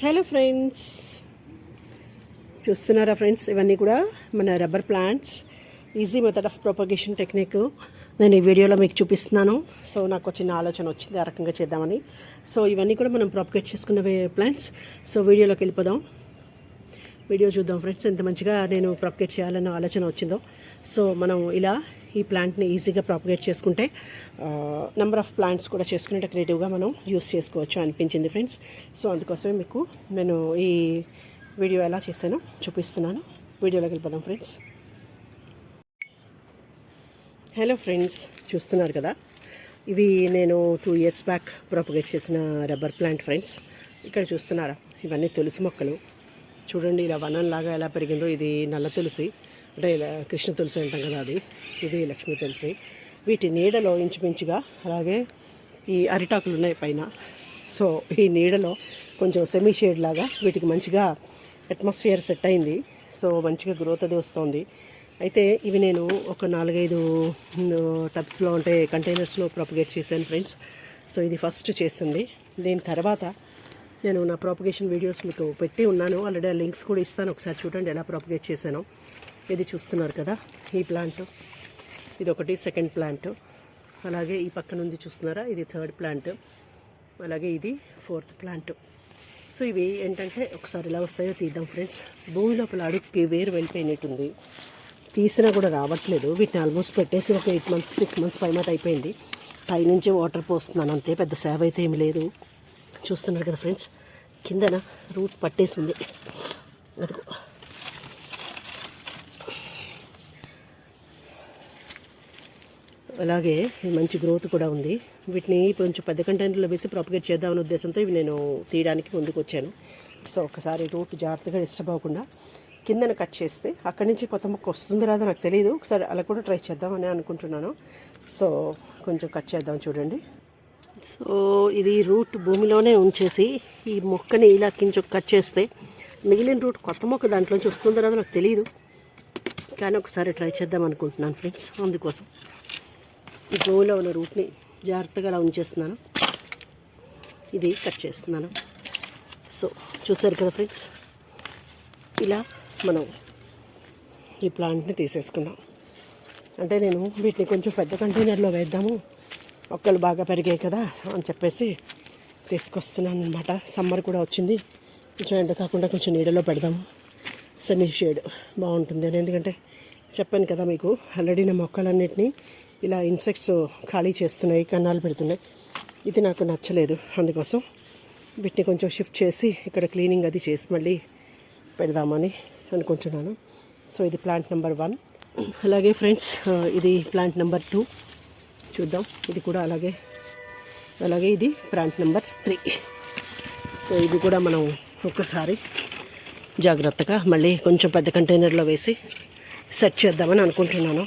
Hello friends, చూస్తున్నారా friends? ఇవన్నీ కూడా మన rubber plants easy method of propagation technique నేను ఈ వీడియోలో మీకు చూపిస్తున్నాను. సో నాకు చిన్న ఆలోచన వచ్చింది ఆ రకంగా చేద్దామని. సో ఇవన్నీ కూడా మనం ప్రొపగేట్ చేసుకున్న ప్లాంట్స్. సో వీడియోలోకి వెళ్ళిపోదాం, వీడియో చూద్దాం ఫ్రెండ్స్. ఎంత మంచిగా నేను ప్రొపగేట్ చేయాలన్న ఆలోచన వచ్చిందో. సో మనం ఇలా ఈ ప్లాంట్ని ఈజీగా ప్రాపగేట్ చేసుకుంటే నెంబర్ ఆఫ్ ప్లాంట్స్ కూడా చేసుకునే క్రియేటివ్గా మనం యూస్ చేసుకోవచ్చు అనిపించింది ఫ్రెండ్స్. సో అందుకోసమే మీకు నేను ఈ వీడియో ఎలా చేశానో చూపిస్తున్నాను. వీడియోలోకి వెళ్ళిపోదాం ఫ్రెండ్స్. హలో ఫ్రెండ్స్, చూస్తున్నారు కదా, ఇవి నేను 2 years బ్యాక్ ప్రాపగేట్ చేసిన రబ్బర్ ప్లాంట్ ఫ్రెండ్స్. ఇక్కడ చూస్తున్నారా, ఇవన్నీ తులసి మొక్కలు. చూడండి ఇలా వనంలాగా ఎలా పెరిగిందో. ఇది నల్ల తులసి, అంటే ఇలా కృష్ణ తులసి అంటాం కదా, ఇది లక్ష్మీ తులసి. వీటి నీడలో ఇంచుమించుగా అలాగే ఈ అరిటాకులు ఉన్నాయి పైన. సో ఈ నీడలో కొంచెం సెమీ షేడ్ లాగా వీటికి మంచిగా అట్మాస్ఫియర్ సెట్ అయింది. సో మంచిగా గ్రోత్ అది వస్తుంది. అయితే ఇవి నేను ఒక 4-5 టబ్స్లో అంటే కంటైనర్స్లో ప్రాపగేట్ చేశాను ఫ్రెండ్స్. సో ఇది ఫస్ట్ చేసింది. దీని తర్వాత నేను నా ప్రాపగేషన్ వీడియోస్ మీకు పెట్టి ఉన్నాను ఆల్రెడీ. ఆ లింక్స్ కూడా ఇస్తాను, ఒకసారి చూడండి ఎలా ప్రాపగేట్ చేశాను. ఇది చూస్తున్నారు కదా, ఈ ప్లాంట్, ఇది ఒకటి సెకండ్ ప్లాంట్. అలాగే ఈ పక్కన ఉంది చూస్తున్నారా, ఇది థర్డ్ ప్లాంట్. అలాగే ఇది ఫోర్త్ ప్లాంట్. సో ఇవి ఏంటంటే ఒకసారి ఎలా వస్తాయో తీద్దాం ఫ్రెండ్స్. భూమి లోపల అడుగుకి వేరు వెళ్ళిపోయినట్టుంది, తీసినా కూడా రావట్లేదు. వీటిని ఆల్మోస్ట్ పెట్టేసి ఒక 8 months 6 months పైమాట అయిపోయింది. పైనుంచి వాటర్ పోస్తున్నాను అంతే, పెద్ద సేవ అయితే ఏమి లేదు. చూస్తున్నారు కదా ఫ్రెండ్స్, కిందన రూట్ పట్టేసి ఉంది. అదిగో అలాగే మంచి గ్రోత్ కూడా ఉంది. వీటిని కొంచెం పెద్ద కంటైనర్లో వేసి ప్రాపగేట్ చేద్దామనే ఉద్దేశంతో ఇవి నేను తీయడానికి ముందుకు వచ్చాను. సో ఒకసారి రూట్ జాగ్రత్తగా డిస్టర్బ్ అవ్వకుండా కిందన కట్ చేస్తే అక్కడి నుంచి కొత్త మొక్క వస్తుందో రాదో నాకు తెలియదు. ఒకసారి అలా కూడా ట్రై చేద్దామని అనుకుంటున్నాను. సో కొంచెం కట్ చేద్దాం చూడండి. సో ఇది రూట్ భూమిలోనే ఉంచేసి ఈ మొక్కని ఇలా కొంచెం కట్ చేస్తే మిగిలిన రూట్ కొత్త మొక్క దాంట్లోంచి వస్తుందో రాదో నాకు తెలియదు, కానీ ఒకసారి ట్రై చేద్దాం అనుకుంటున్నాను ఫ్రెండ్స్. అందుకోసం ఈ భూమిలో ఉన్న రూట్ని జాగ్రత్తగా అలా ఉంచేస్తున్నాను, ఇది కట్ చేస్తున్నాను. సో చూసారు కదా ఫ్రెండ్స్, ఇలా మనం ఈ ప్లాంట్ని తీసేసుకున్నాం. అంటే నేను వీటిని కొంచెం పెద్ద కంటైనర్లో వేద్దాము, మొక్కలు బాగా పెరిగాయి కదా అని చెప్పేసి తీసుకొస్తున్నాను అనమాట. సమ్మర్ కూడా వచ్చింది, కొంచెం ఎండ కాకుండా కొంచెం నీడలో పెడదాము, సెమీ షేడ్ బాగుంటుంది అని. ఎందుకంటే చెప్పాను కదా మీకు ఆల్రెడీ నా మొక్కలన్నిటినీ ఇలా ఇన్సెక్ట్స్ ఖాళీ చేస్తున్నాయి, కన్నాలు పెడుతున్నాయి. ఇది నాకు నచ్చలేదు, అందుకోసం వీటిని కొంచెం షిఫ్ట్ చేసి ఇక్కడ క్లీనింగ్ అది చేసి మళ్ళీ పెడదామని అనుకుంటున్నాను. సో ఇది ప్లాంట్ నెంబర్ 1. అలాగే ఫ్రెండ్స్, ఇది ప్లాంట్ నెంబర్ 2 చూద్దాం. ఇది కూడా అలాగే ఇది ప్లాంట్ నెంబర్ 3. సో ఇది కూడా మనం ఒక్కసారి జాగ్రత్తగా మళ్ళీ కొంచెం పెద్ద కంటైనర్లో వేసి సెట్ చేద్దామని అనుకుంటున్నాను.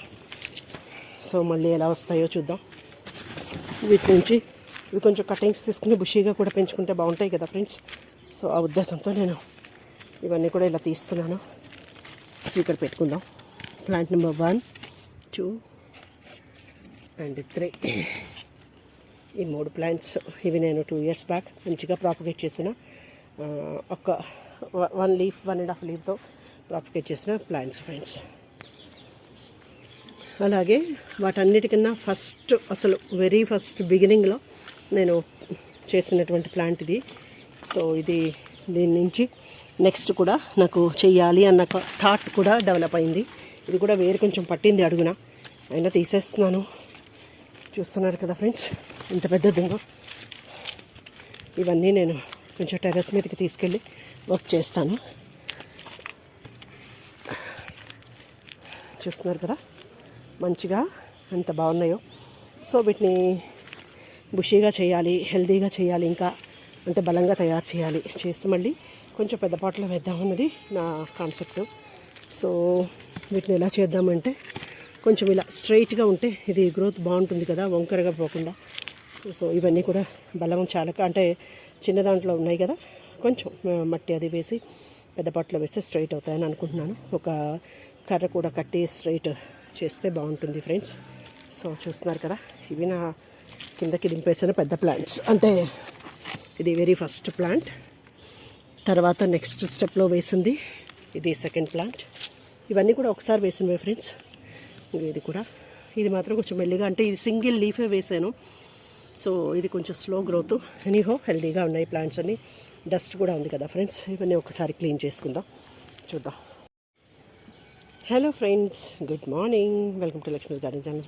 సో మళ్ళీ ఎలా వస్తాయో చూద్దాం. వీటి నుంచి ఇవి కొంచెం కటింగ్స్ తీసుకుని బుషీగా కూడా పెంచుకుంటే బాగుంటాయి కదా ఫ్రెండ్స్. సో ఆ ఉద్దేశంతో నేను ఇవన్నీ కూడా ఇలా తీస్తున్నాను. సో ఇక్కడ పెట్టుకుందాం. Plant number 1, 2 and 3. ఈ 3 ప్లాంట్స్ ఇవి నేను 2 years బ్యాక్ మంచిగా ప్రాపగేట్ చేసిన ఒక 1 leaf 1.5 leafతో ప్రాపగేట్ చేసిన ప్లాంట్స్ ఫ్రెండ్స్. అలాగే వాటన్నిటికన్నా ఫస్ట్ అసలు వెరీ ఫస్ట్ బిగినింగ్లో నేను చేసినటువంటి ప్లాంట్ ఇది. సో దీని నుంచి నెక్స్ట్ కూడా నాకు చెయ్యాలి అన్న థాట్ కూడా డెవలప్ అయింది. ఇది కూడా వేరు కొంచెం పట్టింది అడుగున, అయినా తీసేస్తున్నాను. చూస్తున్నారు కదా ఫ్రెండ్స్, ఇంత పెద్దదింగో. ఇవన్నీ నేను కొంచెం టెర్రస్ మీదకి తీసుకెళ్ళి వర్క్ చేస్తాను. చూస్తున్నారు కదా మంచిగా ఎంత బాగున్నాయో. సో వీటిని బుషీగా చేయాలి, హెల్తీగా చేయాలి, ఇంకా అంటే బలంగా తయారు చేయాలి. చేసి మళ్ళీ కొంచెం పెద్ద పాటలో వేద్దామన్నది నా కాన్సెప్ట్. సో వీటిని ఎలా చేద్దామంటే కొంచెం ఇలా స్ట్రైట్గా ఉంటే ఇది గ్రోత్ బాగుంటుంది కదా, వంకరగా పోకుండా. సో ఇవన్నీ కూడా బలం చాలా అంటే చిన్న దాంట్లో ఉన్నాయి కదా, కొంచెం మట్టి అది వేసి పెద్ద పాటలో వేస్తే స్ట్రైట్ అవుతాయని అనుకుంటున్నాను. ఒక కర్ర కూడా కట్టి స్ట్రైట్ చేస్తే బాగుంటుంది ఫ్రెండ్స్. సో చూస్తున్నారు కదా, ఇవి నా కిందకి దింపేసిన పెద్ద ప్లాంట్స్. అంటే ఇది వెరీ ఫస్ట్ ప్లాంట్. తర్వాత నెక్స్ట్ స్టెప్లో వేసింది ఇది సెకండ్ ప్లాంట్. ఇవన్నీ కూడా ఒకసారి వేసినవే ఫ్రెండ్స్. ఇది కూడా, ఇది మాత్రం కొంచెం మెల్లిగా, అంటే ఇది సింగిల్ లీఫే వేసాను. సో ఇది కొంచెం స్లో గ్రోత్. ఎనీహో హెల్తీగా ఉన్నాయి ప్లాంట్స్ అన్ని. డస్ట్ కూడా ఉంది కదా ఫ్రెండ్స్, ఇవన్నీ ఒకసారి క్లీన్ చేసుకుందాం, చూద్దాం. Hello friends, good morning, welcome to Lakshmi's garden channel.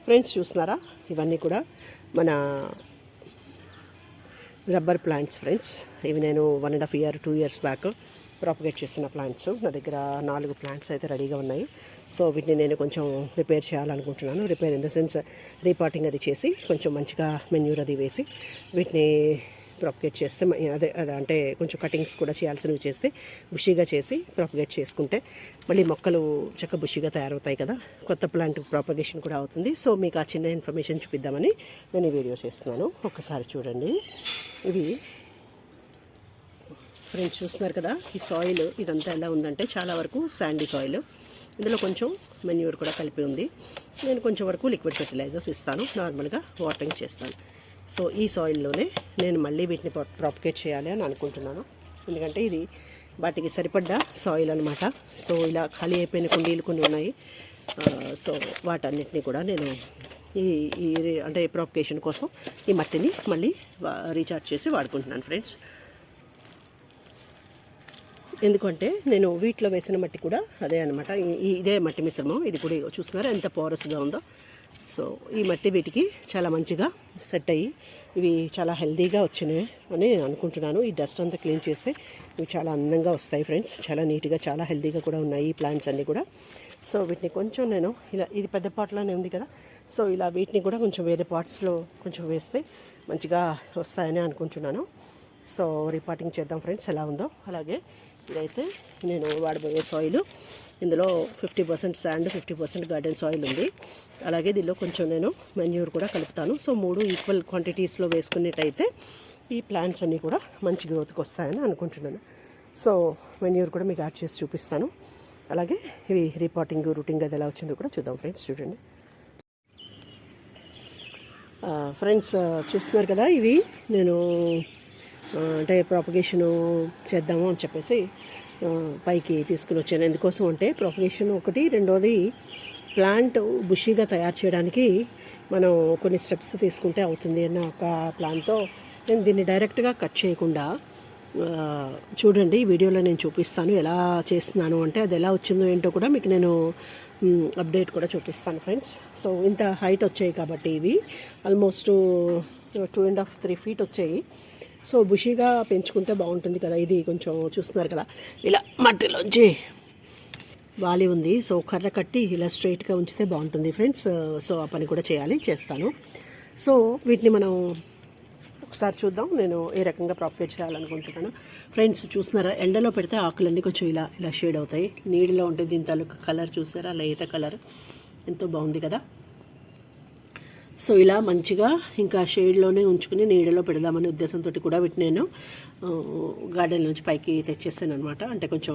Friends చూస్తున్నారా, ఇవన్నీ కూడా మన రబ్బర్ ప్లాంట్స్ ఫ్రెండ్స్. ఇవి నేను 1.5 year 2 years బ్యాక్ ప్రాపగేట్ చేసిన ప్లాంట్స్. నా దగ్గర 4 ప్లాంట్స్ అయితే రెడీగా ఉన్నాయి. సో వీటిని నేను కొంచెం రిపేర్ చేయాలనుకుంటున్నాను. Repair in the sense repotting అది చేసి కొంచెం మంచిగా మెన్యూర్ అది వేసి వీటిని ప్రాపగేట్ చేస్తే, అదే అంటే కొంచెం కటింగ్స్ కూడా చేయాల్సినవి చేస్తే బుషీగా చేసి ప్రాపగేట్ చేసుకుంటే మళ్ళీ మొక్కలు చక్క బుషీగా తయారవుతాయి కదా, కొత్త ప్లాంట్ ప్రాపగేషన్ కూడా అవుతుంది. సో మీకు ఆ చిన్న ఇన్ఫర్మేషన్ చూపిద్దామని నేను ఈ వీడియో చేస్తున్నాను. ఒక్కసారి చూడండి. ఇవి ఫ్రెండ్స్ చూస్తున్నారు కదా, ఈ సాయిల్ ఇదంతా ఎలా ఉందంటే చాలా వరకు శాండీ సాయిల్. ఇందులో కొంచెం మెన్యూర్ కూడా కలిపి ఉంది. నేను కొంచెం వరకు లిక్విడ్ ఫెర్టిలైజర్స్ ఇస్తాను, నార్మల్గా వాటరింగ్ చేస్తాను. సో ఈ సాయిల్లోనే నేను మళ్ళీ వీటిని ప్రాపగేట్ చేయాలి అని అనుకుంటున్నాను. ఎందుకంటే ఇది వాటికి సరిపడ్డ సాయిల్ అనమాట. సో ఇలా ఖాళీ అయిపోయిన కుండీలు కొన్ని ఉన్నాయి. సో వాటన్నిటిని కూడా నేను ఈ అంటే ప్రాపగేషన్ కోసం ఈ మట్టిని మళ్ళీ రీఛార్జ్ చేసి వాడుకుంటున్నాను ఫ్రెండ్స్. ఎందుకంటే నేను వీటిలో వేసిన మట్టి కూడా అదే అనమాట, ఇదే మట్టి మిశ్రమం. ఇది కూడా చూస్తున్నారా ఎంత పోరస్గా ఉందో. సో ఈ మట్టి వీటికి చాలా మంచిగా సెట్ అయ్యి ఇవి చాలా హెల్తీగా వచ్చినాయి అని నేను అనుకుంటున్నాను. ఈ డస్ట్ అంతా క్లీన్ చేస్తే ఇవి చాలా అందంగా వస్తాయి ఫ్రెండ్స్. చాలా నీట్గా చాలా హెల్తీగా కూడా ఉన్నాయి ఈ ప్లాంట్స్ అన్నీ కూడా. సో వీటిని కొంచెం నేను ఇలా, ఇది పెద్ద పాట్లోనే ఉంది కదా, సో ఇలా వీటిని కూడా కొంచెం వేరే పార్ట్స్లో కొంచెం వేస్తే మంచిగా వస్తాయని అనుకుంటున్నాను. సో రిపార్టింగ్ చేద్దాం ఫ్రెండ్స్ ఎలా ఉందో. అలాగే ఇదైతే నేను వాడబోయే సాయిల్, ఇందులో 50% శాండ్ 50% గార్డెన్ సాయిల్ ఉంది. అలాగే దీనిలో కొంచెం నేను మెన్యూర్ కూడా కలుపుతాను. సో 3 ఈక్వల్ క్వాంటిటీస్లో వేసుకున్నట్టయితే ఈ ప్లాంట్స్ అన్నీ కూడా మంచి గ్రోత్కి వస్తాయని అనుకుంటున్నాను. సో మెన్యూర్ కూడా మీకు యాడ్ చేసి చూపిస్తాను. అలాగే ఇవి రీపాటింగ్ రూటింగ్ అది ఎలా వచ్చిందో కూడా చూద్దాం ఫ్రెండ్స్. చూడండి ఫ్రెండ్స్, చూస్తున్నారు కదా, ఇవి నేను అంటే ప్రాపగేషను చేద్దాము అని చెప్పేసి పైకి తీసుకుని వచ్చాను. ఎందుకోసం అంటే ప్రాపగేషన్ ఒకటి, రెండోది ప్లాంట్ బుషీగా తయారు చేయడానికి మనం కొన్ని స్టెప్స్ తీసుకుంటే అవుతుంది అన్న ఒక ప్లాన్తో నేను దీన్ని డైరెక్ట్గా కట్ చేయకుండా, చూడండి ఈ వీడియోలో నేను చూపిస్తాను ఎలా చేస్తున్నాను. అంటే అది ఎలా వచ్చిందో ఏంటో కూడా మీకు నేను అప్డేట్ కూడా చూపిస్తాను ఫ్రెండ్స్. సో ఇంత హైట్ వచ్చాయి కాబట్టి ఇవి ఆల్మోస్ట్ 2.5-3 feet వచ్చాయి. సో బుషీగా పెంచుకుంటే బాగుంటుంది కదా. ఇది కొంచెం చూస్తున్నారు కదా, ఇలా మట్టిలోంచి వాలి ఉంది. సో కర్ర కట్టి ఇలా స్ట్రైట్గా ఉంచితే బాగుంటుంది ఫ్రెండ్స్. సో ఆ పని కూడా చేస్తాను. సో వీటిని మనం ఒకసారి చూద్దాం నేను ఏ రకంగా ప్రాపగేట్ చేయాలనుకుంటున్నాను. ఫ్రెండ్స్ చూస్తున్నారా, ఎండలో పెడితే ఆకులన్నీ కొంచెం ఇలా షేడ్ అవుతాయి. నీడలో ఉంటే దీని తాలూకు కలర్ చూస్తారా, లేత కలర్ ఎంతో బాగుంది కదా. సో ఇలా మంచిగా ఇంకా షేడ్లోనే ఉంచుకుని నీడలో పెడదామనే ఉద్దేశంతో కూడా వీటిని నేను గార్డెన్ నుంచి పైకి తెచ్చేస్తాను అనమాట. అంటే కొంచెం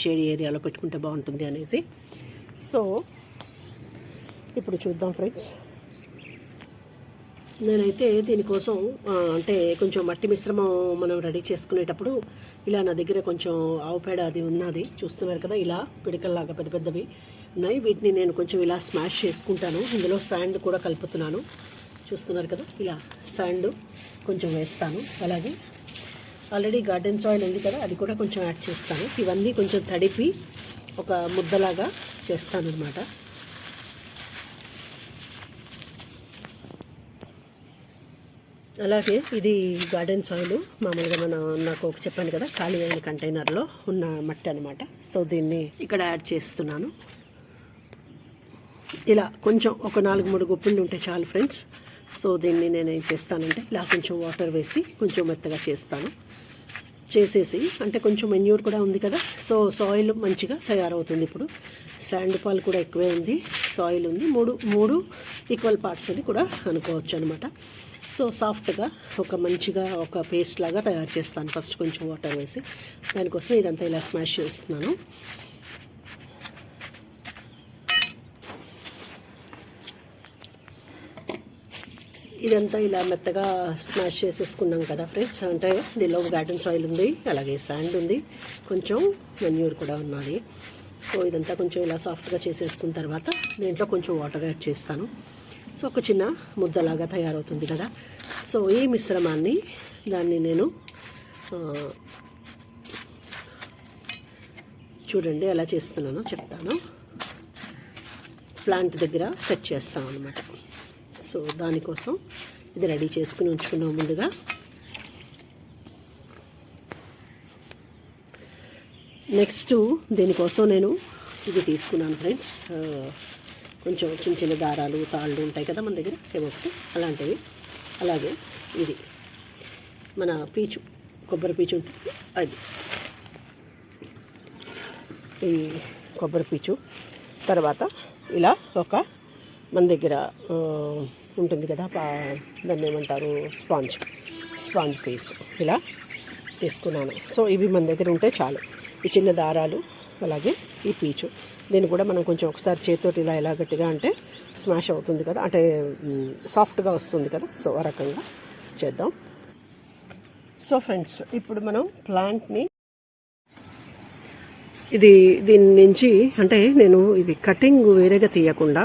షేడ్ ఏరియాలో పెట్టుకుంటే బాగుంటుంది అనేసి. సో ఇప్పుడు చూద్దాం ఫ్రెండ్స్. నేనైతే దీనికోసం అంటే కొంచెం మట్టి మిశ్రమం మనం రెడీ చేసుకునేటప్పుడు ఇలా నా దగ్గర కొంచెం ఆవు పేడ అది ఉన్నది, చూస్తున్నారు కదా, ఇలా పిడకల్లాగా పెద్ద పెద్దవి ఉన్నాయి. వీటిని నేను కొంచెం ఇలా స్మాష్ చేసుకుంటాను. ఇందులో శాండ్ కూడా కలుపుతున్నాను, చూస్తున్నారు కదా, ఇలా శాండ్ కొంచెం వేస్తాను. అలాగే ఆల్రెడీ గార్డెన్ సాయిల్ ఉంది కదా, అది కూడా కొంచెం యాడ్ చేస్తాను. ఇవన్నీ కొంచెం తడిపి ఒక ముద్దలాగా చేస్తాను అనమాట. అలాగే ఇది గార్డెన్ సాయిల్ మామూలుగా నాకు చెప్పాను కదా, ఖాళీ అయిన కంటైనర్లో ఉన్న మట్టి అనమాట. సో దీన్ని ఇక్కడ యాడ్ చేస్తున్నాను. ఇలా కొంచెం ఒక 4-3 గుప్పిళ్ళు ఉంటే చాలు ఫ్రెండ్స్. సో దీన్ని నేను ఏం చేస్తానంటే ఇలా కొంచెం వాటర్ వేసి కొంచెం మెత్తగా చేసేసి, అంటే కొంచెం మెన్యూర్ కూడా ఉంది కదా, సో సాయిల్ మంచిగా తయారవుతుంది. ఇప్పుడు శాండ్ పాల్ కూడా ఎక్కువే ఉంది, సాయిల్ ఉంది, మూడు ఈక్వల్ పార్ట్స్ అని కూడా అనుకోవచ్చు అనమాట. సో సాఫ్ట్గా మంచిగా ఒక పేస్ట్ లాగా తయారు చేస్తాను. ఫస్ట్ కొంచెం వాటర్ వేసి, దానికోసం ఇదంతా ఇలా స్మాష్ చేస్తున్నాను. ఇదంతా ఇలా మెత్తగా స్మాష్ చేసేసుకున్నాం కదా ఫ్రెండ్స్. అంటే దీనిలో గార్డెన్ సాయిల్ ఉంది, అలాగే శాండ్ ఉంది, కొంచెం మెన్యూర్ కూడా ఉన్నది. సో ఇదంతా కొంచెం ఇలా సాఫ్ట్గా చేసేసుకున్న తర్వాత దీంట్లో కొంచెం వాటర్ యాడ్ చేస్తాను. సో ఒక చిన్న ముద్దలాగా తయారవుతుంది కదా. సో ఈ మిశ్రమాన్ని దాన్ని నేను చూడండి ఎలా చేస్తున్నానో చెప్తాను. ప్లాంట్ దగ్గర సెట్ చేస్తాం అన్నమాట. సో దానికోసం ఇది రెడీ చేసుకుని ఉంచుకున్నాం ముందుగా. నెక్స్ట్ దీనికోసం నేను ఇది తీసుకున్నాను ఫ్రెండ్స్. కొంచెం చిన్న చిన్న దారాలు తాళ్ళు ఉంటాయి కదా మన దగ్గర, ఏమొకటి అలాంటివి. అలాగే ఇది మన పీచు, కొబ్బరి పీచు ఉంటుంది, అది ఈ కొబ్బరి పీచు. తర్వాత ఇలా ఒక మన దగ్గర ఉంటుంది కదా, దాన్ని ఏమంటారు, స్పాంజ్ పీస్ ఇలా తీసుకున్నాను. సో ఇవి మన దగ్గర ఉంటే చాలు. ఈ చిన్న దారాలు అలాగే ఈ పీచు, దీన్ని కూడా మనం కొంచెం ఒకసారి చేతితోటి ఇలా ఎలా గట్టిగా అంటే స్మాష్ అవుతుంది కదా, అంటే సాఫ్ట్గా వస్తుంది కదా. సో ఆ రకంగా చేద్దాం. సో ఫ్రెండ్స్, ఇప్పుడు మనం ప్లాంట్ని దీని నుంచి అంటే నేను ఇది కటింగ్ వేరేగా తీయకుండా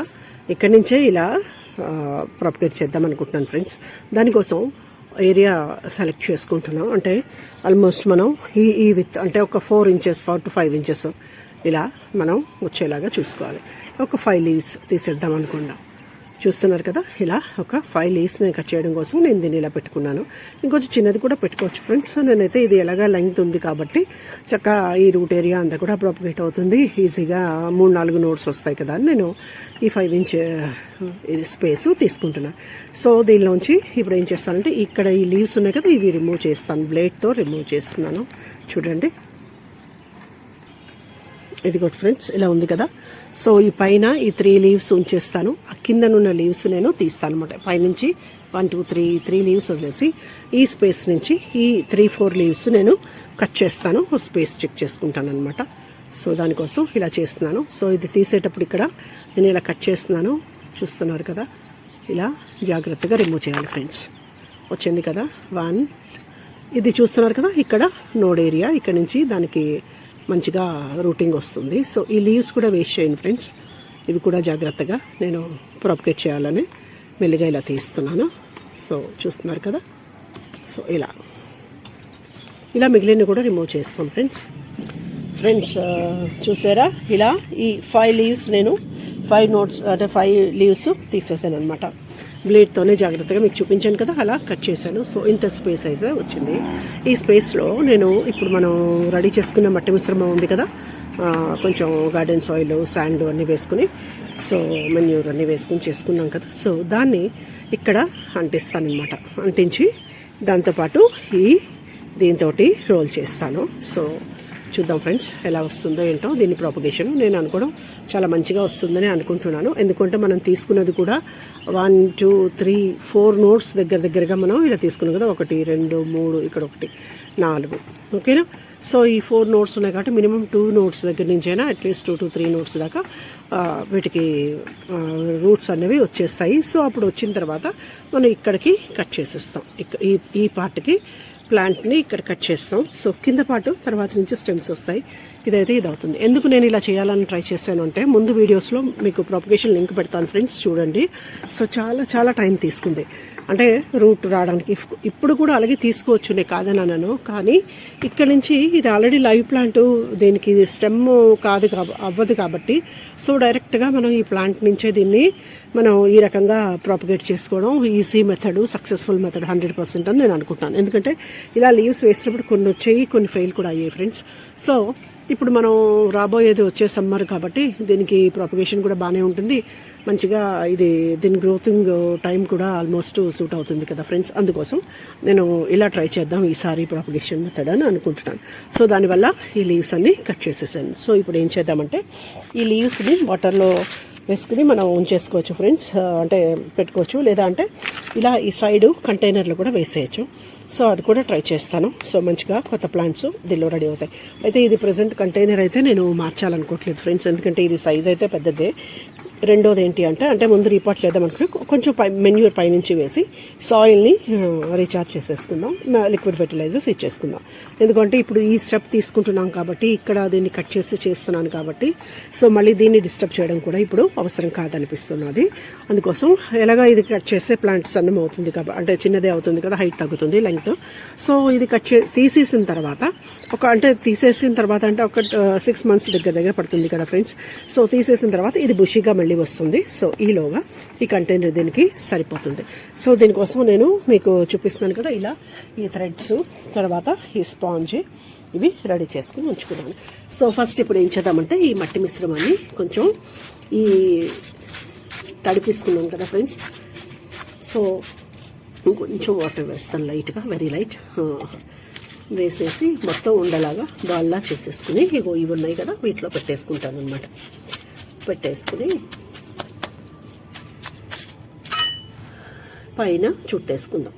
ఇక్కడి నుంచే ఇలా ప్రాపగేట్ చేద్దాం అనుకుంటున్నాను ఫ్రెండ్స్. దానికోసం ఏరియా సెలెక్ట్ చేసుకుంటున్నాం. అంటే ఆల్మోస్ట్ మనం ఈ విత్ అంటే ఒక 4 ఇంచెస్ 4 to 5 ఇంచెస్ ఇలా మనం వచ్చేలాగా చూసుకోవాలి. ఒక 5 లీవ్స్ తీసేద్దాం అనుకుండా. చూస్తున్నారు కదా, ఇలా ఒక 5 లీవ్స్ నేను కట్ చేయడం కోసం నేను దీన్ని ఇలా పెట్టుకున్నాను. ఇంకొంచెం చిన్నది కూడా పెట్టుకోవచ్చు ఫ్రెండ్స్. నేనైతే ఇది ఎలాగా లెంగ్త్ ఉంది కాబట్టి చక్కగా ఈ రూట్ ఏరియా అంతా కూడా ప్రాపగేట్ అవుతుంది. ఈజీగా 3-4 నోట్స్ వస్తాయి కదా అని నేను ఈ 5 ఇంచ్ ఇది స్పేస్ తీసుకుంటున్నాను. సో దీనిలోంచి ఇప్పుడు ఏం చేస్తానంటే ఇక్కడ ఈ లీవ్స్ ఉన్నాయి కదా, ఇవి రిమూవ్ చేస్తాను. బ్లేడ్తో రిమూవ్ చేస్తున్నాను. చూడండి, ఇది కూడా ఫ్రెండ్స్ ఇలా ఉంది కదా. సో ఈ పైన ఈ 3 లీవ్స్ ఉంచేస్తాను. ఆ కిందనున్న లీవ్స్ నేను తీస్తాను అనమాట. పైనుంచి 1 2 3 లీవ్స్ వదిలేసి ఈ స్పేస్ నుంచి ఈ 3-4 లీవ్స్ నేను కట్ చేస్తాను. స్పేస్ చెక్ చేసుకుంటాను అనమాట. సో దానికోసం ఇలా చేస్తున్నాను. సో ఇది తీసేటప్పుడు ఇక్కడ నేను ఇలా కట్ చేస్తున్నాను. చూస్తున్నారు కదా, ఇలా జాగ్రత్తగా రిమూవ్ చేయాలి ఫ్రెండ్స్. వచ్చింది కదా 1. ఇది చూస్తున్నారు కదా, ఇక్కడ నోడ్ ఏరియా, ఇక్కడ నుంచి దానికి మంచిగా రూటింగ్ వస్తుంది. సో ఈ లీవ్స్ కూడా వేస్ట్ చేయండి ఫ్రెండ్స్. ఇవి కూడా జాగ్రత్తగా నేను ప్రాపగేట్ చేయాలని మెల్లిగా ఇలా తీస్తున్నాను. సో చూస్తున్నారు కదా, సో ఇలా మిగిలిన కూడా రిమూవ్ చేస్తాం ఫ్రెండ్స్. చూసారా, ఇలా ఈ 5 లీవ్స్ నేను 5 నోట్స్ అంటే 5 లీవ్స్ తీసేసాను అనమాట. బ్లేడ్తోనే జాగ్రత్తగా మీకు చూపించాను కదా, అలా కట్ చేశాను. సో ఇంత స్పేస్ అయితే వచ్చింది. ఈ స్పేస్లో నేను ఇప్పుడు మనం రెడీ చేసుకున్న మట్టి మిశ్రమం ఉంది కదా, కొంచెం గార్డెన్ సాయిల్, శాండ్ అన్నీ వేసుకుని, సో మెన్యూర్ అన్నీ వేసుకుని చేసుకున్నాం కదా. సో దాన్ని ఇక్కడ అంటిస్తాను అనమాట. అంటించి దాంతోపాటు దీంతో రోల్ చేస్తాను. సో చూద్దాం ఫ్రెండ్స్ ఎలా వస్తుందో ఏంటో దీని ప్రాపగేషన్. నేను అనుకోవడం చాలా మంచిగా వస్తుందని అనుకుంటున్నాను. ఎందుకంటే మనం తీసుకున్నది కూడా 1 2 3 4 నోట్స్ దగ్గరగా మనం ఇలా తీసుకున్నాం కదా. 1 2 3 ఇక్కడ 1 4, ఓకేనా. సో ఈ 4 నోట్స్ ఉన్నాయి కాబట్టి మినిమం 2 నోట్స్ దగ్గర నుంచి అయినా అట్లీస్ట్ 2 to 3 నోట్స్ దాకా వీటికి రూట్స్ అనేవి వచ్చేస్తాయి. సో అప్పుడు వచ్చిన తర్వాత మనం ఇక్కడికి కట్ చేసేస్తాం. ఈ పార్ట్కి ప్లాంట్ని ఇక్కడ కట్ చేస్తాం. సో కింద పాటు తర్వాత నుంచి స్టెమ్స్ వస్తాయి. ఇది అవుతుంది. ఎందుకు నేను ఇలా చేయాలని ట్రై చేశాను అంటే, ముందు వీడియోస్లో మీకు ప్రాపగేషన్ లింక్ పెడతాను ఫ్రెండ్స్, చూడండి. సో చాలా టైం తీసుకుంది. అంటే రూట్ రావడానికి ఇప్పుడు కూడా అలాగే తీసుకోవచ్చు, నేను కాదని అన్నాను. కానీ ఇక్కడ నుంచి ఇది ఆల్రెడీ లైవ్ ప్లాంట్, దీనికి స్టెమ్ అవ్వదు కాబట్టి సో డైరెక్ట్గా మనం ఈ ప్లాంట్ నుంచే దీన్ని మనం ఈ రకంగా ప్రాపగేట్ చేసుకోవడం ఈజీ మెథడ్, సక్సెస్ఫుల్ మెథడ్ 100% అని నేను అనుకుంటాను. ఎందుకంటే ఇలా లీవ్స్ వేసినప్పుడు కొన్ని వచ్చాయి, కొన్ని ఫెయిల్ కూడా అయ్యాయి ఫ్రెండ్స్. సో ఇప్పుడు మనం రాబోయేది వచ్చే సమ్మర్ కాబట్టి దీనికి ప్రాపగేషన్ కూడా బాగానే ఉంటుంది. మంచిగా దీని గ్రోతింగ్ టైం కూడా ఆల్మోస్ట్ సూట్ అవుతుంది కదా ఫ్రెండ్స్. అందుకోసం నేను ఇలా ట్రై చేద్దాం ఈసారి ప్రాపగేషన్ మెథడ్ అని అనుకుంటున్నాను. సో దానివల్ల ఈ లీవ్స్ అన్ని కట్ చేసేసాను. సో ఇప్పుడు ఏం చేద్దామంటే ఈ లీవ్స్ని వాటర్లో వేసుకుని మనం ఉంచేసుకోవచ్చు ఫ్రెండ్స్, అంటే పెట్టుకోవచ్చు. లేదా అంటే ఇలా ఈ సైడు కంటైనర్లో కూడా వేసేయచ్చు. సో అది కూడా ట్రై చేస్తాను. సో మంచిగా కొత్త ప్లాంట్స్ దీనిలో రెడీ అవుతాయి. అయితే ఇది ప్రజెంట్ కంటైనర్ అయితే నేను మార్చాలనుకోవట్లేదు ఫ్రెండ్స్, ఎందుకంటే ఇది సైజ్ అయితే పెద్దదే. రెండోది ఏంటి అంటే ముందు రీపాట్ చేద్దాం అనుకుంటే కొంచెం మెన్యూర్ పైనుంచి వేసి సాయిల్ని రీఛార్జ్ చేసేసుకుందాం, లిక్విడ్ ఫెర్టిలైజర్స్ ఇచ్చేసుకుందాం. ఎందుకంటే ఇప్పుడు ఈ స్టెప్ తీసుకుంటున్నాం కాబట్టి, ఇక్కడ దీన్ని కట్ చేసి చేస్తున్నాను కాబట్టి, సో మళ్ళీ దీన్ని డిస్టర్బ్ చేయడం కూడా ఇప్పుడు అవసరం కాదనిపిస్తున్నది. అందుకోసం ఎలాగా ఇది కట్ చేస్తే ప్లాంట్ సన్నం అవుతుంది కాబట్టి, అంటే చిన్నదే అవుతుంది కదా, హైట్ తగ్గుతుంది లెంగ్త్. సో ఇది తీసేసిన తర్వాత తీసేసిన తర్వాత ఒక 6 months దగ్గర పడుతుంది కదా ఫ్రెండ్స్. సో తీసేసిన తర్వాత ఇది బుషిగా మళ్ళీ వస్తుంది. సో ఈలోగా ఈ కంటైనర్ దీనికి సరిపోతుంది. సో దీనికోసం నేను మీకు చూపిస్తున్నాను కదా, ఇలా ఈ థ్రెడ్స్ తర్వాత ఈ స్పాంజ్ ఇవి రెడీ చేసుకుని ఉంచుకున్నాను. సో ఫస్ట్ ఇప్పుడు ఏం చేద్దామంటే ఈ మట్టి మిశ్రమాన్ని కొంచెం ఈ తడిపిసుకున్నాం కదా ఫ్రెండ్స్. సో కొంచెం వాటర్ వేస్తాను లైట్గా, వెరీ లైట్ వేసేసి మొత్తం ఉండలాగా బాల్లా చేసేసుకుని ఇవి ఉన్నాయి కదా వీటిలో పెట్టేసుకుంటాను అనమాట. పెట్టేసుకుని పైన చుట్టేసుకుందాం.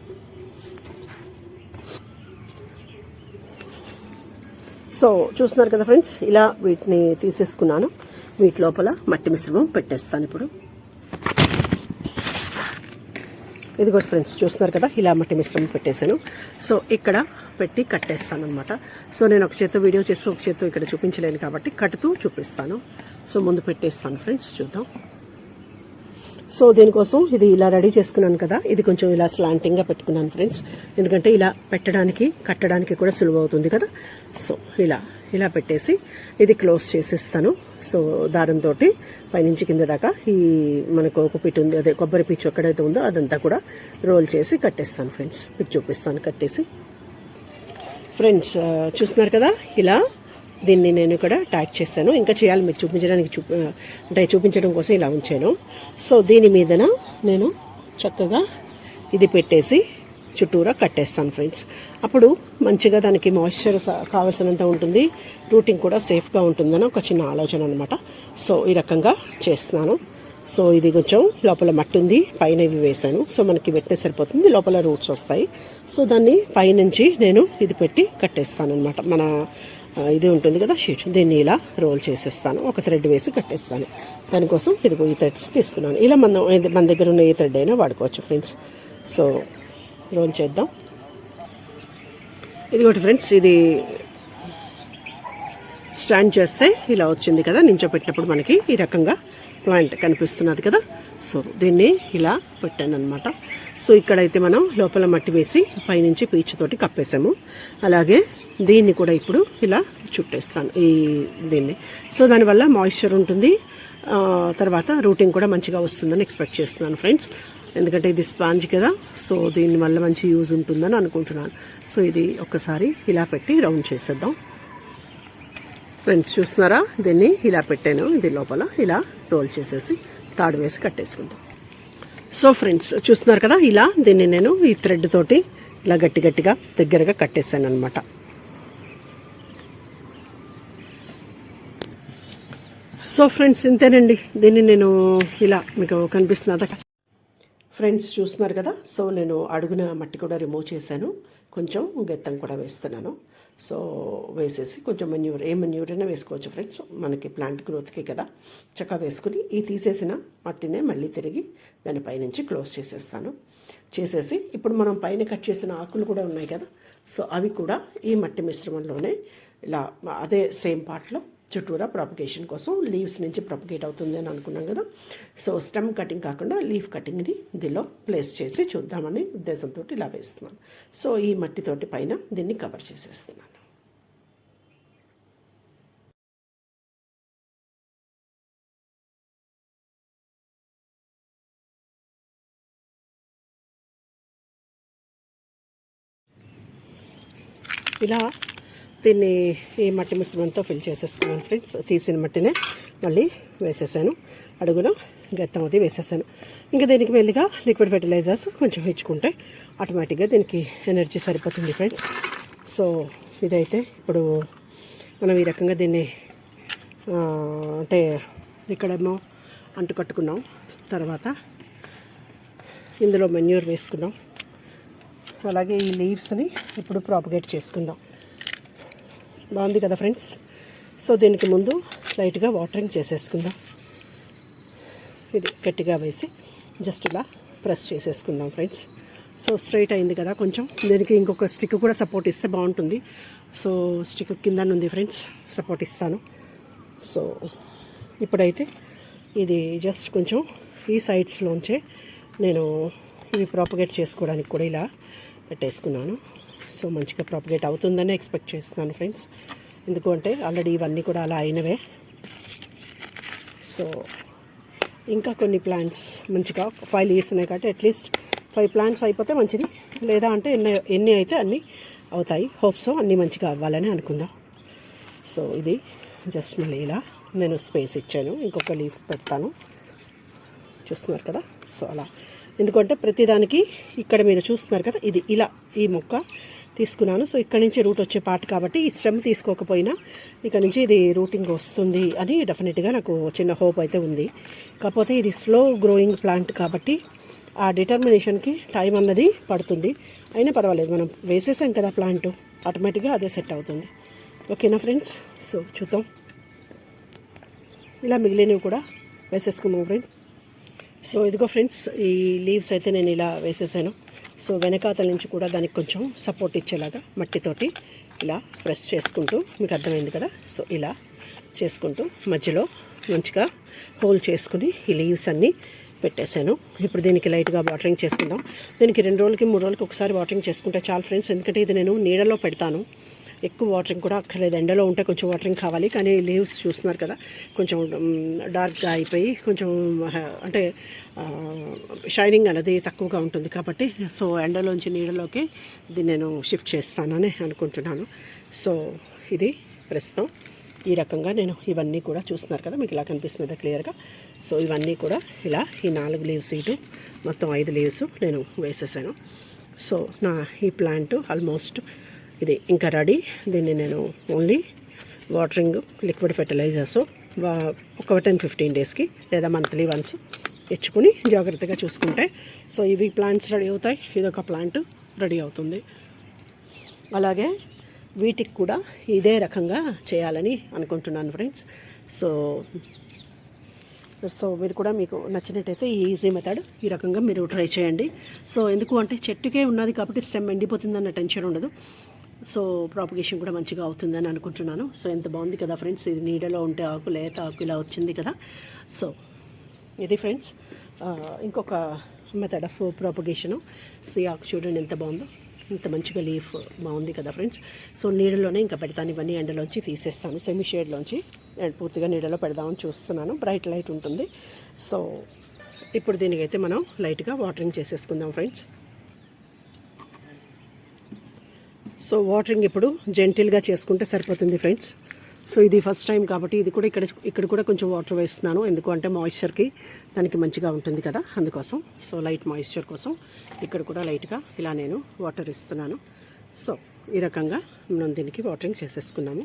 సో చూస్తున్నారు కదా ఫ్రెండ్స్, ఇలా వీటిని తీసేసుకున్నాను. వీటి లోపల మట్టి మిశ్రమం పెట్టేస్తాను ఇప్పుడు. ఇది కూడా ఫ్రెండ్స్ చూస్తున్నారు కదా, ఇలా మట్టి మిశ్రమం పెట్టేశాను. సో ఇక్కడ పెట్టి కట్టేస్తాను అనమాట. సో నేను ఒక చేత్తో వీడియో చేసి ఒక చేత్తో ఇక్కడ చూపించలేను కాబట్టి కట్టుతూ చూపిస్తాను. సో ముందు పెట్టేస్తాను ఫ్రెండ్స్, చూద్దాం. సో దీనికోసం ఇది ఇలా రెడీ చేసుకున్నాను కదా, ఇది కొంచెం ఇలా స్లాంటింగ్గా పెట్టుకున్నాను ఫ్రెండ్స్. ఎందుకంటే ఇలా పెట్టడానికి కట్టడానికి కూడా సులువు అవుతుంది కదా. సో ఇలా పెట్టేసి ఇది క్లోజ్ చేసేస్తాను. సో దారంతో పైనుంచి కింద దాకా ఈ మనకు ఒక పీచు ఉంది, అదే కొబ్బరి పీచు ఎక్కడైతే ఉందో అదంతా కూడా రోల్ చేసి కట్టేస్తాను ఫ్రెండ్స్. మీకు చూపిస్తాను కట్టేసి. ఫ్రెండ్స్ చూస్తున్నారు కదా, ఇలా దీన్ని నేను ఇక్కడ ట్యాగ్ చేశాను. ఇంకా చేయాలి మీకు చూపించడానికి, చూపించడం కోసం ఇలా ఉంచాను. సో దీని మీదన నేను చక్కగా ఇది పెట్టేసి చుట్టూరా కట్టేస్తాను ఫ్రెండ్స్. అప్పుడు మంచిగా దానికి మాయిశ్చర్ కావాల్సినంత ఉంటుంది, రూటింగ్ కూడా సేఫ్గా ఉంటుందని ఒక చిన్న ఆలోచన అనమాట. సో ఈ రకంగా చేస్తున్నాను. సో ఇది కొంచెం లోపల మట్టి ఉంది, పైన ఇవి వేసాను. సో మనకి వెట్టే సరిపోతుంది, లోపల రూట్స్ వస్తాయి. సో దాన్ని పైనుంచి నేను ఇది పెట్టి కట్టేస్తాను అనమాట. మన ఇది ఉంటుంది కదా షీట్, దీన్ని ఇలా రోల్ చేసేస్తాను. ఒక థ్రెడ్ వేసి కట్టేస్తాను. దానికోసం ఇదిగో ఈ థ్రెడ్స్ తీసుకున్నాను. ఇలా మన దగ్గర ఉన్న ఏ థ్రెడ్ అయినా వాడుకోవచ్చు ఫ్రెండ్స్. సో రోల్ చేద్దాం. ఇదిగోటి ఫ్రెండ్స్, ఇది స్టాండ్ చేస్తే ఇలా వచ్చింది కదా, నించోపెట్టినప్పుడు మనకి ఈ రకంగా ప్లాంట్ కనిపిస్తున్నది కదా. సో దీన్ని ఇలా పెట్టాను అనమాట. సో ఇక్కడైతే మనం లోపల మట్టి వేసి పైనుంచి పీచుతోటి కప్పేసాము. అలాగే దీన్ని కూడా ఇప్పుడు ఇలా చుట్టేస్తాను దీన్ని. సో దానివల్ల మాయిశ్చర్ ఉంటుంది, తర్వాత రూటింగ్ కూడా మంచిగా వస్తుందని ఎక్స్పెక్ట్ చేస్తున్నాను ఫ్రెండ్స్. ఎందుకంటే ఇది స్పాంజ్ కదా, సో దీనివల్ల మంచి యూజ్ ఉంటుందని అనుకుంటున్నాను. సో ఇది ఒక్కసారి ఇలా పెట్టి రౌండ్ చేసేద్దాం ఫ్రెండ్స్. చూస్తున్నారా, దీన్ని ఇలా పెట్టాను. ఇది లోపల ఇలా రోల్ చేసేసి తాడు వేసి కట్టేసుకుందాం. సో ఫ్రెండ్స్ చూస్తున్నారు కదా, ఇలా దీన్ని నేను ఈ థ్రెడ్ తోటి ఇలా గట్టిగా దగ్గరగా కట్టేసాను అనమాట. సో ఫ్రెండ్స్ ఇంతేనండి, దీన్ని నేను ఇలా మీకు కనిపిస్తున్నదా ఫ్రెండ్స్, చూస్తున్నారు కదా. సో నేను అడుగున మట్టి కూడా రిమూవ్ చేశాను, కొంచెం గెత్తం కూడా వేస్తున్నాను. సో వేసేసి కొంచెం ఏ మెన్యూర్ అయినా వేసుకోవచ్చు ఫ్రెండ్స్, మనకి ప్లాంట్ గ్రోత్కి కదా. చక్కగా వేసుకుని ఈ తీసేసిన మట్టినే మళ్ళీ తిరిగి దానిపైనుంచి క్లోజ్ చేసేసి ఇప్పుడు మనం పైన కట్ చేసిన ఆకులు కూడా ఉన్నాయి కదా, సో అవి కూడా ఈ మట్టి మిశ్రమంలోనే ఇలా అదే సేమ్ పార్ట్లో చుట్టూరా ప్రాపగేషన్ కోసం లీవ్స్ నుంచి ప్రాపగేట్ అవుతుంది అని అనుకున్నాం కదా. సో స్టెమ్ కటింగ్ కాకుండా లీఫ్ కటింగ్ని దీనిలో ప్లేస్ చేసి చూద్దామని ఉద్దేశంతో ఇలా వేస్తున్నాను. సో ఈ మట్టితోటి పైన దీన్ని కవర్ చేసేస్తున్నాను. ఇలా దీన్ని ఈ మట్టి మిశ్రమంతో ఫిల్ చేసేసుకున్నాను ఫ్రెండ్స్. తీసిన మట్టినే మళ్ళీ వేసేసాను, అడుగున గెత్తం అది వేసేసాను. ఇంకా దీనికి మెల్లిగా లిక్విడ్ ఫెర్టిలైజర్స్ కొంచెం ఇచ్చుకుంటే ఆటోమేటిక్గా దీనికి ఎనర్జీ సరిపోతుంది ఫ్రెండ్స్. సో ఇదైతే ఇప్పుడు మనం ఈ రకంగా దీన్ని అంటే ఇక్కడేమో అంటు కట్టుకున్నాం, తర్వాత ఇందులో మెన్యూర్ వేసుకున్నాం. అలాగే ఈ లీవ్స్ని ఇప్పుడు ప్రాపగేట్ చేసుకుందాం. బాగుంది కదా ఫ్రెండ్స్. సో దీనికి ముందు లైట్గా వాటరింగ్ చేసేసుకుందాం. ఇది గట్టిగా వేసి జస్ట్ ఇలా ప్రెస్ చేసేసుకుందాం ఫ్రెండ్స్. సో స్ట్రైట్ అయింది కదా, కొంచెం దీనికి ఇంకొక స్టిక్ కూడా సపోర్ట్ ఇస్తే బాగుంటుంది. సో స్టిక్ కింద ఉంది ఫ్రెండ్స్, సపోర్ట్ ఇస్తాను. సో ఇప్పుడైతే ఇది జస్ట్ కొంచెం ఈ సైడ్స్లోంచే నేను ఇవి ప్రాపగేట్ చేసుకోవడానికి కూడా ఇలా పెట్టేసుకున్నాను. సో మంచిగా ప్రాపగేట్ అవుతుందని ఎక్స్పెక్ట్ చేస్తున్నాను ఫ్రెండ్స్, ఎందుకంటే ఆల్రెడీ ఇవన్నీ కూడా అలా అయినవే. సో ఇంకా కొన్ని ప్లాంట్స్ మంచిగా 5 లీవ్స్ ఉన్నాయి కాబట్టి అట్లీస్ట్ 5 ప్లాంట్స్ అయిపోతే మంచిది, లేదా అంటే ఎన్ని అయితే అన్నీ అవుతాయి. హోప్స్ అన్నీ మంచిగా అవ్వాలని అనుకుందాం. సో ఇది జస్ట్ మళ్ళీ ఇలా నేను స్పేస్ ఇచ్చాను, ఇంకొక లీఫ్ పెడతాను, చూస్తున్నారు కదా. సో అలా, ఎందుకంటే ప్రతిదానికి ఇక్కడ మీరు చూస్తున్నారు కదా, ఇది ఇలా ఈ మొక్క తీసుకున్నాను. సో ఇక్కడ నుంచి రూట్ వచ్చే పార్ట్ కాబట్టి ఈ స్టెమ్ తీసుకోకపోయినా ఇక్కడ నుంచి ఇది రూటింగ్ వస్తుంది అని డెఫినెట్గా నాకు చిన్న హోప్ అయితే ఉంది. కాకపోతే ఇది స్లో గ్రోయింగ్ ప్లాంట్ కాబట్టి ఆ డిటర్మినేషన్కి టైం అన్నది పడుతుంది. అయినా పర్వాలేదు, మనం వేసేసాం కదా ప్లాంట్, ఆటోమేటిక్గా అదే సెట్ అవుతుంది. ఓకేనా ఫ్రెండ్స్. సో చూద్దాం, ఇలా మిగిలినవి కూడా వేసేసుకున్నాం ఫ్రెండ్స్. సో ఇదిగో ఫ్రెండ్స్, ఈ లీవ్స్ అయితే నేను ఇలా వేసేసాను. సో వెనకాతల నుంచి కూడా దానికి కొంచెం సపోర్ట్ ఇచ్చేలాగా మట్టితోటి ఇలా ప్రెస్ చేసుకుంటూ, మీకు అర్థమైంది కదా. సో ఇలా చేసుకుంటూ మధ్యలో మంచిగా హోల్ చేసుకుని ఈ లీవ్స్ అన్నీ పెట్టేశాను. ఇప్పుడు దీనికి లైట్గా వాటరింగ్ చేసుకుందాం. దీనికి 2 రోజులకి 3 రోజులకి ఒకసారి వాటరింగ్ చేసుకుంటే చాలు ఫ్రెండ్స్, ఎందుకంటే ఇది నేను నీడలో పెడతాను. ఎక్కువ వాటరింగ్ కూడా అక్కర్లేదు, ఎండలో ఉంటే కొంచెం వాటరింగ్ కావాలి. కానీ లీవ్స్ చూస్తున్నారు కదా, కొంచెం డార్క్గా అయిపోయి కొంచెం అంటే షైనింగ్ అనేది తక్కువగా ఉంటుంది కాబట్టి, సో ఎండలోంచి నీడలోకి దీన్ని నేను షిఫ్ట్ చేస్తానని అనుకుంటున్నాను. సో ఇది ప్రస్తుతం ఈ రకంగా నేను ఇవన్నీ కూడా చూస్తున్నారు కదా, మీకు ఇలా కనిపిస్తుంది క్లియర్గా. సో ఇవన్నీ కూడా ఇలా ఈ 4 లీవ్స్ ఇటు మొత్తం 5 లీవ్స్ నేను వేసేసాను. సో నా ఈ ప్లాంట్ ఆల్మోస్ట్ ఇది ఇంకా రెడీ. దీన్ని నేను ఓన్లీ వాటరింగ్, లిక్విడ్ ఫెర్టిలైజర్స్ ఒక 10-15 డేస్కి లేదా మంత్లీ వన్స్ ఇచ్చుకుని జాగ్రత్తగా చూసుకుంటే సో ఇవి ప్లాంట్స్ రెడీ అవుతాయి, ఇదొక ప్లాంట్ రెడీ అవుతుంది. అలాగే వీటికి కూడా ఇదే రకంగా చేయాలని అనుకుంటున్నాను ఫ్రెండ్స్. సో మీరు కూడా మీకు నచ్చినట్టయితే ఈ ఈజీ మెథడ్ ఈ రకంగా మీరు ట్రై చేయండి. సో ఎందుకు అంటే చెట్టుకే ఉన్నది కాబట్టి స్టెమ్ ఎండిపోతుందన్న టెన్షన్ ఉండదు. సో ప్రాపగేషన్ కూడా మంచిగా అవుతుందని అనుకుంటున్నాను. సో ఎంత బాగుంది కదా ఫ్రెండ్స్, ఇది నీడలో ఉంటే ఆకు, లేత ఆకు ఇలా వచ్చింది కదా. సో ఇది ఫ్రెండ్స్ ఇంకొక మెథడ్ ఆఫ్ ప్రాపగేషను. సో ఈ ఆకు చూడండి ఎంత బాగుందో, ఇంత మంచిగా లీఫ్ బాగుంది కదా ఫ్రెండ్స్. సో నీడలోనే ఇంకా పెడతాను, ఇవన్నీ ఎండలోంచి తీసేస్తాను, సెమీ షేడ్లోంచి పూర్తిగా నీడలో పెడదామని చూస్తున్నాను. బ్రైట్ లైట్ ఉంటుంది. సో ఇప్పుడు దీనికైతే మనం లైట్గా వాటరింగ్ చేసేసుకుందాం ఫ్రెండ్స్. సో వాటరింగ్ ఇప్పుడు జెంటిల్గా చేసుకుంటే సరిపోతుంది ఫ్రెండ్స్. సో ఇది ఫస్ట్ టైం కాబట్టి ఇది కూడా ఇక్కడ కూడా కొంచెం వాటర్ వేస్తున్నాను, ఎందుకు అంటే మాయిశ్చర్కి దానికి మంచిగా ఉంటుంది కదా, అందుకోసం. సో లైట్ మాయిశ్చర్ కోసం ఇక్కడ కూడా లైట్గా ఇలా నేను వాటర్ ఇస్తున్నాను. సో ఈ రకంగా మనం దీనికి వాటరింగ్ చేసేసుకున్నాము.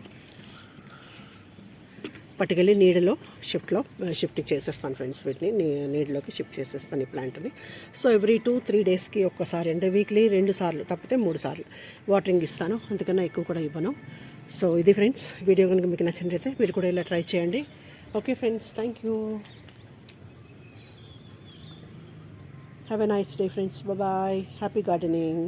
పట్టుకెళ్ళి నీడలో షిఫ్ట్ చేసేస్తాను ఫ్రెండ్స్, వీటిని నీడలోకి షిఫ్ట్ చేసేస్తాను ఈ ప్లాంట్ని. సో ఎవ్రీ 2-3 డేస్కి ఒక్కసారి, అంటే వీక్లీ 2 సార్లు తప్పితే 3 సార్లు వాటరింగ్ ఇస్తాను, అంతకన్నా ఎక్కువ కూడా ఇవ్వను. సో ఇది ఫ్రెండ్స్, వీడియో కనుక మీకు నచ్చినట్లయితే మీరు కూడా ఇలా ట్రై చేయండి. Okay friends, thank you, have a nice day friends, bye, happy gardening.